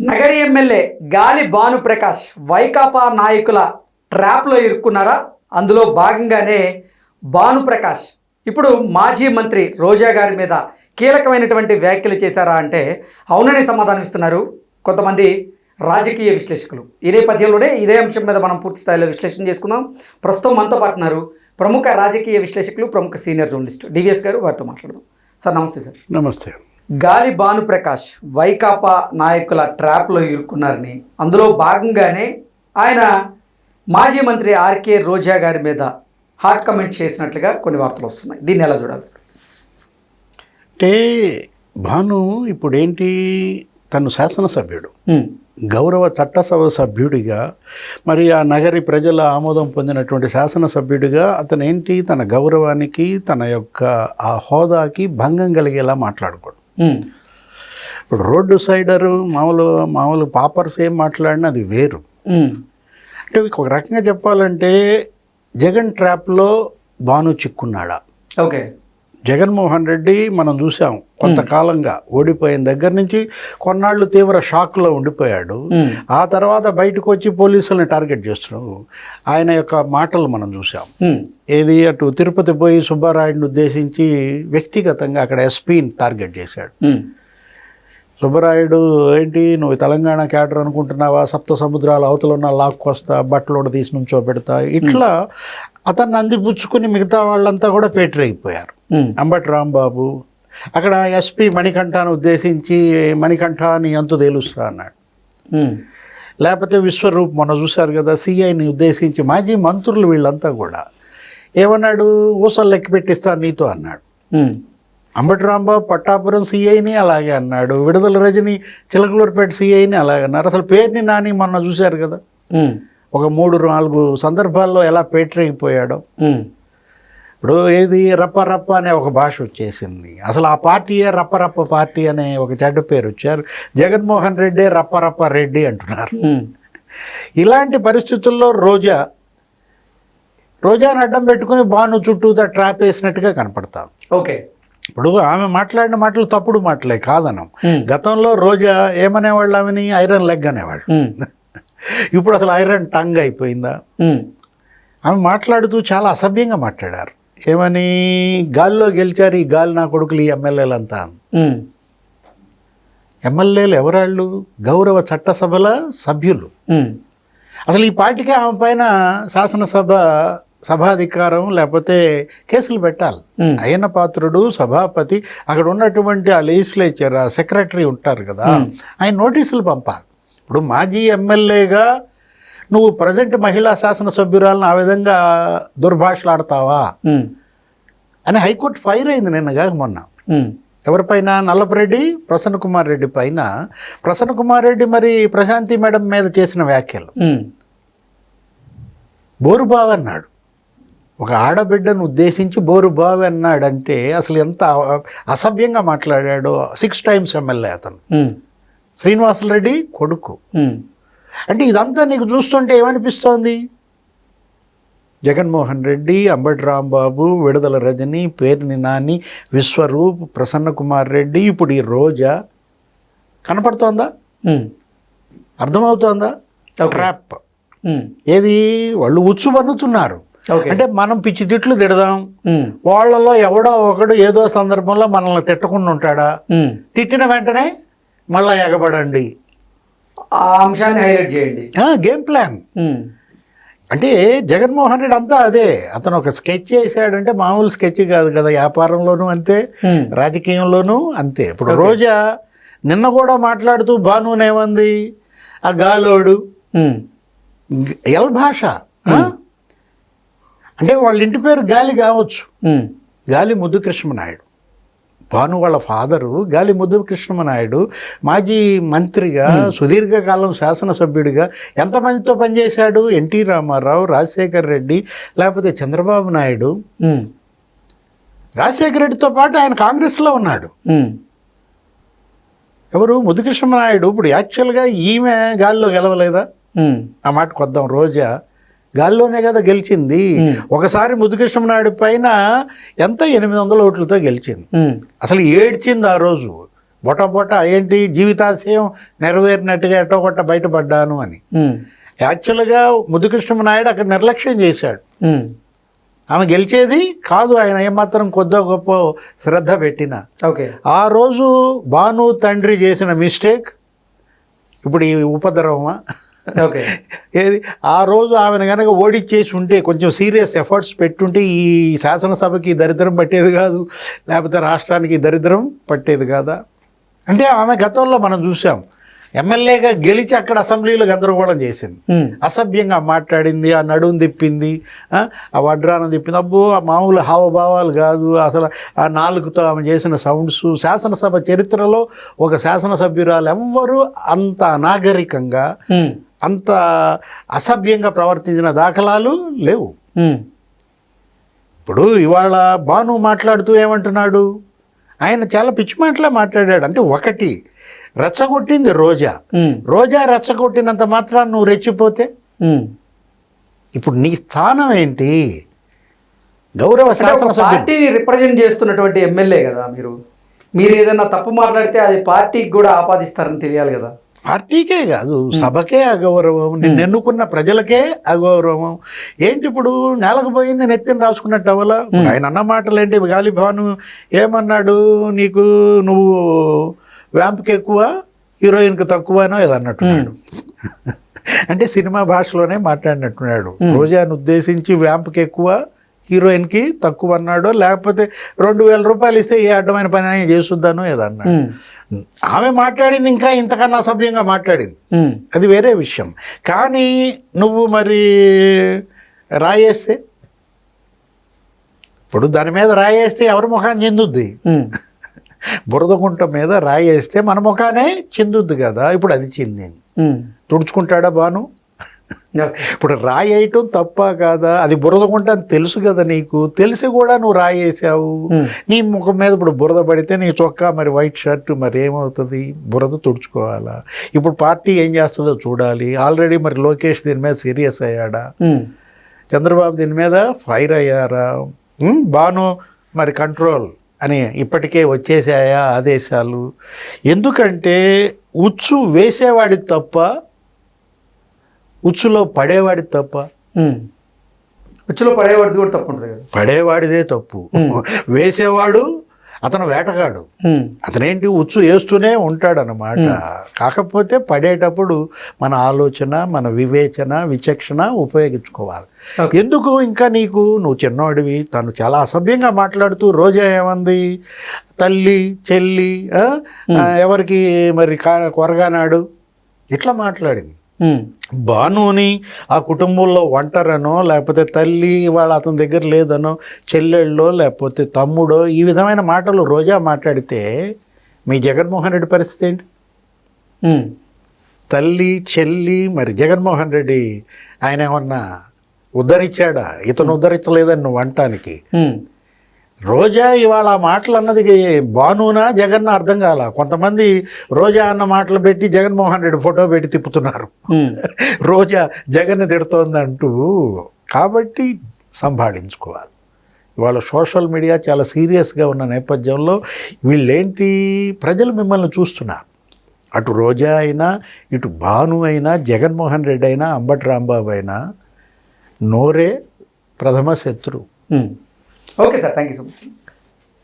Nagari MLA గాలి భానుప్రకాష్ వైకాపా నాయకుల ట్రాప్లో ఇరుక్కున్నారా? అందులో భాగంగానే భానుప్రకాష్ ఇప్పుడు మాజీ మంత్రి రోజా గారి మీద కీలకమైనటువంటి వ్యాఖ్యలు చేశారా అంటే అవునని సమాధానం ఇస్తున్నారు కొంతమంది రాజకీయ విశ్లేషకులు. ఈ నేపథ్యంలోనే ఇదే అంశం మీద మనం పూర్తి స్థాయిలో విశ్లేషణ చేసుకుందాం. ప్రస్తుతం మనతో పాటు ఉన్నారు ప్రముఖ రాజకీయ విశ్లేషకులు, ప్రముఖ సీనియర్ జర్నలిస్ట్ డివిఎస్ గారు. వారితో మాట్లాడదాం. సార్ నమస్తే. సార్ నమస్తే. గాలి భానుప్రకాష్ వైకాపా నాయకుల ట్రాప్లో ఇరుక్కున్నారని, అందులో భాగంగానే ఆయన మాజీ మంత్రి ఆర్కే రోజా గారి మీద హాట్ కమెంట్ చేసినట్లుగా కొన్ని వార్తలు వస్తున్నాయి. దీన్ని ఎలా చూడాలి సార్? అంటే భాను ఇప్పుడేంటి, తను శాసనసభ్యుడు, గౌరవ చట్టసభ సభ్యుడిగా, మరి ఆ నగరి ప్రజల ఆమోదం పొందినటువంటి శాసనసభ్యుడిగా అతను ఏంటి, తన గౌరవానికి తన యొక్క ఆ హోదాకి భంగం కలిగేలా మాట్లాడకూడదు. ఇప్పుడు రోడ్డు సైడరు మామూలు పాపర్స్ ఏం మాట్లాడినా అది వేరు. అంటే ఒక రకంగా చెప్పాలంటే జగన్ ట్రాప్లో భాను చిక్కున్నాడా? ఓకే. జగన్మోహన్ రెడ్డి మనం చూసాం కొంతకాలంగా ఓడిపోయిన దగ్గర నుంచి కొన్నాళ్ళు తీవ్ర షాక్లో ఉండిపోయాడు. ఆ తర్వాత బయటకు వచ్చి పోలీసులను టార్గెట్ చేస్తున్నాడు. ఆయన యొక్క మాటలు మనం చూసాం. ఏది, అటు తిరుపతి పోయి సుబ్బారాయుడిని ఉద్దేశించి వ్యక్తిగతంగా అక్కడ ఎస్పీని టార్గెట్ చేశాడు. సుబ్బరాయుడు ఏంటి, నువ్వు తెలంగాణ క్యాడర్ అనుకుంటున్నావా, సప్త సముద్రాల అవతలున్న లాక్కొస్తా, బట్టలోడ తీసి నుంచో పెడతా, ఇట్లా అతన్ని అందిపుచ్చుకుని మిగతా వాళ్ళంతా కూడా పేటరైపోయారు. అంబటి రాంబాబు అక్కడ ఎస్పీ మణికంఠాన్ని ఉద్దేశించి మణికంఠ నీ అంతు తేలుస్తా అన్నాడు. లేకపోతే విశ్వరూప్ మొన్న చూశారు కదా, సిఐని ఉద్దేశించి మాజీ మంత్రులు వీళ్ళంతా కూడా ఏమన్నాడు, ఊసలు లెక్క పెట్టిస్తాను నీతో అన్నాడు. అంబటి రాంబాబు పట్టాపురం సిఐని అలాగే అన్నాడు. విడుదల రజని చిలకలూరుపేట సిఐని అలాగే అన్నారు. అసలు పేరుని నాని మొన్న చూశారు కదా, ఒక 3-4 సందర్భాల్లో ఎలా పేటరైపోయాడో. ఇప్పుడు ఏది, రప్ప అనే ఒక భాష వచ్చేసింది. అసలు ఆ పార్టీయే రప్ప పార్టీ అనే ఒక చెడ్డ పేరు వచ్చారు. జగన్మోహన్ రెడ్డి రప్ప రెడ్డి అంటున్నారు. ఇలాంటి పరిస్థితుల్లో రోజాను అడ్డం పెట్టుకుని భాను చుట్టూతా ట్రాప్ వేసినట్టుగా కనపడతాం. ఓకే. ఇప్పుడు ఆమె మాట్లాడిన మాటలు తప్పుడు మాటలే కాదనం. గతంలో రోజా ఏమనేవాళ్ళు, ఆమెని ఐరన్ లెగ్ అనేవాళ్ళు. ఇప్పుడు అసలు ఐరన్ టంగ్ అయిపోయిందా? ఆమె మాట్లాడుతూ చాలా అసభ్యంగా మాట్లాడారు. ఏమని, గాల్లో గెలిచారు ఈ గాలి నా కొడుకులు ఈ ఎమ్మెల్యేలంతా. ఎమ్మెల్యేలు ఎవరాళ్ళు? గౌరవ చట్టసభల సభ్యులు. అసలు ఈ పార్టీకి ఆమె పైన శాసనసభ సభాధికారం లేకపోతే కేసులు పెట్టాలి. అయ్యన్న పాత్రుడు సభాపతి, అక్కడ ఉన్నటువంటి ఆ లెజిస్లేచర్ ఆ సెక్రటరీ ఉంటారు కదా, ఆయన నోటీసులు పంపాలి. ఇప్పుడు మాజీ ఎమ్మెల్యేగా నువ్వు ప్రజెంట్ మహిళా శాసనసభ్యురాలను ఆ విధంగా దుర్భాషలాడతావా అని హైకోర్టు ఫైర్ అయింది నిన్నగా మొన్న. ఎవరిపైన? నల్లపరెడ్డి ప్రసన్న కుమార్ రెడ్డి పైన. ప్రసన్న కుమార్ రెడ్డి మరి ప్రశాంతి మేడం మీద చేసిన వ్యాఖ్యలు, బోరుబావి అన్నాడు. ఒక ఆడబిడ్డను ఉద్దేశించి బోరుబావి అన్నాడంటే అసలు ఎంత అసభ్యంగా మాట్లాడాడో. 6 times ఎమ్మెల్యే అతను, శ్రీనివాసరెడ్డి కొడుకు. అంటే ఇదంతా నీకు చూస్తుంటే ఏమనిపిస్తోంది? జగన్మోహన్ రెడ్డి, అంబటి రాంబాబు, విడుదల రజని, పేర్ని నాని, విశ్వరూప్, ప్రసన్న కుమార్ రెడ్డి, ఇప్పుడు ఈ రోజా కనపడుతోందా? అర్థమవుతోందా? ట్రాప్. ఏది, వాళ్ళు ఉచ్చుబన్నుతున్నారు. అంటే మనం పిచ్చి తిట్లు తిడదాం, వాళ్ళలో ఎవడో ఒకడు ఏదో సందర్భంలో మనల్ని తిట్టకుండా ఉంటాడా? తిట్టిన వెంటనే మళ్ళా ఎగబడండి, ఆ అంశాన్ని హైలైట్ చేయండి. Game plan. అంటే జగన్మోహన్ రెడ్డి అంతా అదే. అతను ఒక స్కెచ్ చేశాడంటే మామూలు స్కెచ్ కాదు కదా, వ్యాపారంలోనూ అంతే, రాజకీయంలోనూ అంతే. ఇప్పుడు రోజా నిన్న కూడా మాట్లాడుతూ భానునేమంది, ఆ గాలోడు ఎల్ భాష. అంటే వాళ్ళ ఇంటి పేరు గాలి కావచ్చు, గాలి ముద్దుకృష్ణమనాయుడు. భాను వాళ్ళ ఫాదరు గాలి ముద్దుకృష్ణమనాయుడు మాజీ మంత్రిగా, సుదీర్ఘకాలం శాసనసభ్యుడిగా ఎంతమందితో పనిచేశాడు? ఎన్టీ రామారావు, రాజశేఖర్ రెడ్డి, లేకపోతే చంద్రబాబు నాయుడు. రాజశేఖర రెడ్డితో పాటు ఆయన కాంగ్రెస్లో ఉన్నాడు. ఎవరు? ముద్దుకృష్ణమనాయుడు. ఇప్పుడు యాక్చువల్గా ఈమె గాలిలో గెలవలేదా? ఆ మాట కొద్దాం. రోజా గాల్లోనే కదా గెలిచింది. ఒకసారి ముద్దుకృష్ణమనాయుడు పైన ఎంత 800 ఓట్లతో గెలిచింది. అసలు ఏడ్చింది ఆ రోజు. బొట ఏంటి జీవితాశయం నెరవేరినట్టుగా ఎటో కొట్ట బయటపడ్డాను అని. యాక్చువల్గా ముద్దుకృష్ణమనాయుడు అక్కడ నిర్లక్ష్యం చేశాడు. ఆమె గెలిచేది కాదు, ఆయన ఏమాత్రం కొద్దో గొప్ప శ్రద్ధ పెట్టినా. ఆ రోజు భాను తండ్రి చేసిన మిస్టేక్ ఇప్పుడు ఈ ఉపద్రవమా? ఏది ఆ రోజు ఆమెను కనుక ఓడిచ్చేసి ఉంటే, కొంచెం సీరియస్ ఎఫర్ట్స్ పెట్టుంటే ఈ శాసనసభకి దరిద్రం పట్టేది కాదు, లేకపోతే రాష్ట్రానికి దరిద్రం పట్టేది కాదా? అంటే ఆమె గతంలో మనం చూసాం, ఎమ్మెల్యేగా గెలిచి అక్కడ అసెంబ్లీలో గందరగోళం చేసింది, అసభ్యంగా మాట్లాడింది, ఆ నడుము తిప్పింది, ఆ వడ్రానం తిప్పింది. అబ్బో ఆ మామూలు హావభావాలు కాదు, అసలు ఆ నాలుగుతో ఆమె చేసిన సౌండ్స్ శాసనసభ చరిత్రలో ఒక శాసనసభ్యురాలు ఎవ్వరూ అంత అనాగరికంగా అంత అసభ్యంగా ప్రవర్తించిన దాఖలాలు లేవు. ఇప్పుడు ఇవాళ భాను మాట్లాడుతూ ఏమంటున్నాడు, ఆయన చాలా పిచ్చి మాటలే మాట్లాడాడు. అంటే ఒకటి రెచ్చగొట్టింది రోజా రెచ్చగొట్టినంత మాత్రాన్ని నువ్వు రెచ్చిపోతే ఇప్పుడు నీ స్థానం ఏంటి? గౌరవ శాసనసభ్యుడు, పార్టీని రిప్రజెంట్ చేస్తున్నటువంటి ఎమ్మెల్యే కదా మీరు ఏదైనా తప్పు మాట్లాడితే అది పార్టీకి కూడా ఆపాదిస్తారని తెలియాలి కదా. పార్టీకే కాదు, సభకే అగౌరవం, నిన్ను ఎన్నుకున్న ప్రజలకే అగౌరవం. ఏంటి ఇప్పుడు నేలకు పోయింది నెత్తిని రాసుకున్నట్టు అవలా? ఆయన అన్న మాటలు ఏంటి, గాలి భాను ఏమన్నాడు, నువ్వు వ్యాంప్కి ఎక్కువ హీరోయిన్కి తక్కువనో ఏదో అన్నట్టున్నాడు. అంటే సినిమా భాషలోనే మాట్లాడినట్టున్నాడు. రోజాను ఉద్దేశించి వ్యాంప్కి ఎక్కువ హీరోయిన్కి తక్కువ అన్నాడో, లేకపోతే 2000 రూపాయలు ఇస్తే ఏ అడ్డమైన పని అయినా చేసుద్దానో ఏదో అన్నాడు. ఆమె మాట్లాడింది ఇంకా ఇంతకన్నా అసభ్యంగా మాట్లాడింది, అది వేరే విషయం. కానీ నువ్వు మరి రాయేస్తే, ఇప్పుడు దాని మీద రాయేస్తే ఎవరి ముఖాన్ని చెందుద్ది? బురదగుంట మీద రాయేస్తే మన ముఖానే చెందుద్ది కదా. ఇప్పుడు అది చెందింది, తుడుచుకుంటాడా భాను? ఇప్పుడు రాయేయటం తప్ప కాదా? అది బురదగుంట అని తెలుసు కదా, నీకు తెలిసి కూడా నువ్వు రాయేసావు. నీ ముఖం మీద ఇప్పుడు బురద పడితే నీ చొక్కా మరి వైట్ షర్ట్ మరి ఏమవుతుంది? బురద తుడుచుకోవాలా? ఇప్పుడు పార్టీ ఏం చేస్తుందో చూడాలి. ఆల్రెడీ మరి లోకేష్ దీని మీద సీరియస్ అయ్యాడా? చంద్రబాబు దీని మీద ఫైర్ అయ్యారా? భాను మరి కంట్రోల్ అని ఇప్పటికే వచ్చేసాయా ఆదేశాలు? ఎందుకంటే ఉచ్చు వేసేవాడి తప్ప, ఉచ్చులో పడేవాడి తప్ప. ఉచ్చులో పడేవాడిది కూడా తప్పు ఉంటుంది కదా. పడేవాడిదే తప్పు, వేసేవాడు అతను వేటగాడు, అతనేంటి ఉచ్చు వేస్తూనే ఉంటాడనమాట. కాకపోతే పడేటప్పుడు మన ఆలోచన, మన వివేచన, విచక్షణ ఉపయోగించుకోవాలి. ఎందుకు ఇంకా నువ్వు చిన్నవాడివి. తను చాలా అసభ్యంగా మాట్లాడుతూ రోజా ఏమంది, తల్లి చెల్లి ఎవరికి మరి కొరగానాడు ఇట్లా మాట్లాడింది. భానుని ఆ కుటుంబంలో ఒంటరనో, లేకపోతే తల్లి వాళ్ళ అతని దగ్గర లేదనో, చెల్లెళ్ళో లేకపోతే తమ్ముడో, ఈ విధమైన మాటలు రోజా మాట్లాడితే మీ జగన్మోహన్ రెడ్డి పరిస్థితి ఏంటి? తల్లి చెల్లి మరి జగన్మోహన్ రెడ్డి ఆయన ఏమన్నా ఉద్ధరించాడా? ఇతను ఉద్ధరించలేదని నువ్వు అంటానికి. రోజా ఇవాళ ఆ మాటలు అన్నది భానునా జగన్ అర్థం కాల. కొంతమంది రోజా అన్న మాటలు పెట్టి జగన్మోహన్ రెడ్డి ఫోటో పెట్టి తిప్పుతున్నారు, రోజా జగన్ తిడుతోందంటూ. కాబట్టి సంభాళించుకోవాలి. ఇవాళ సోషల్ మీడియా చాలా సీరియస్గా ఉన్న నేపథ్యంలో వీళ్ళేంటి, ప్రజలు మిమ్మల్ని చూస్తున్నారు. అటు రోజా అయినా, ఇటు భాను అయినా, జగన్మోహన్ రెడ్డి అయినా, అంబటి రాంబాబు అయినా నోరే ప్రథమ శత్రు. Okay sir, thank you so much.